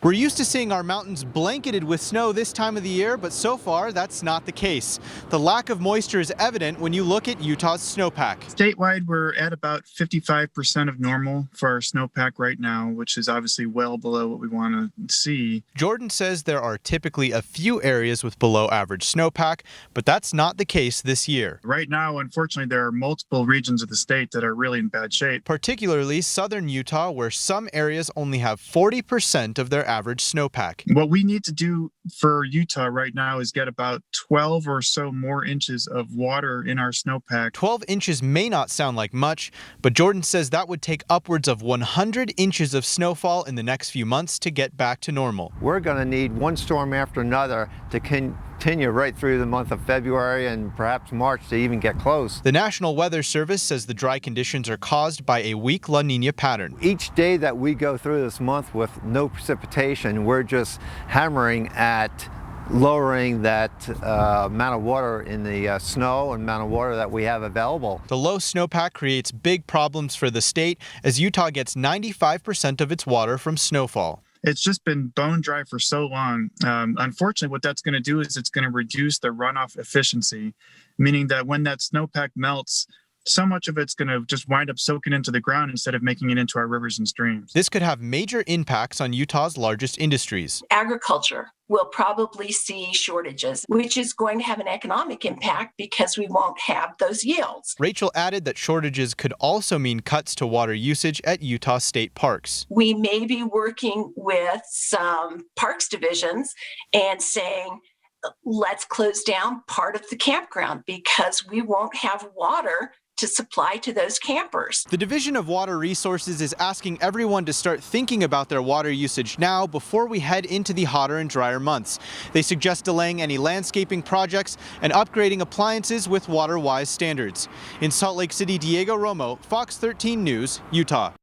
We're used to seeing our mountains blanketed with snow this time of the year, but so far that's not the case. The lack of moisture is evident when you look at Utah's snowpack. Statewide, we're at about 55% of normal for our snowpack right now, which is obviously well below what we want to see. Jordan says there are typically a few areas with below average snowpack, but that's not the case this year. Right now, unfortunately, there are multiple regions of the state that are really in bad shape. Particularly southern Utah, where some areas only have 40% of their average snowpack. What we need to do for Utah right now is get about 12 or so more inches of water in our snowpack. 12 inches may not sound like much, but Jordan says that would take upwards of 100 inches of snowfall in the next few months to get back to normal. We're going to need one storm after another to continue right through the month of February and perhaps March to even get close. The National Weather Service says the dry conditions are caused by a weak La Nina pattern. Each day that we go through this month with no precipitation, we're just hammering at lowering that amount of water in the snow and amount of water that we have available. The low snowpack creates big problems for the state as Utah gets 95% of its water from snowfall. It's just been bone dry for so long. Unfortunately, what that's going to do is it's going to reduce the runoff efficiency, meaning that when that snowpack melts, so much of it's going to just wind up soaking into the ground instead of making it into our rivers and streams. This could have major impacts on Utah's largest industries. Agriculture will probably see shortages, which is going to have an economic impact because we won't have those yields. Rachel added that shortages could also mean cuts to water usage at Utah state parks. We may be working with some parks divisions and saying, let's close down part of the campground because we won't have water to supply to those campers. The Division of Water Resources is asking everyone to start thinking about their water usage now before we head into the hotter and drier months. They suggest delaying any landscaping projects and upgrading appliances with water-wise standards. In Salt Lake City, Diego Romo, Fox 13 News, Utah.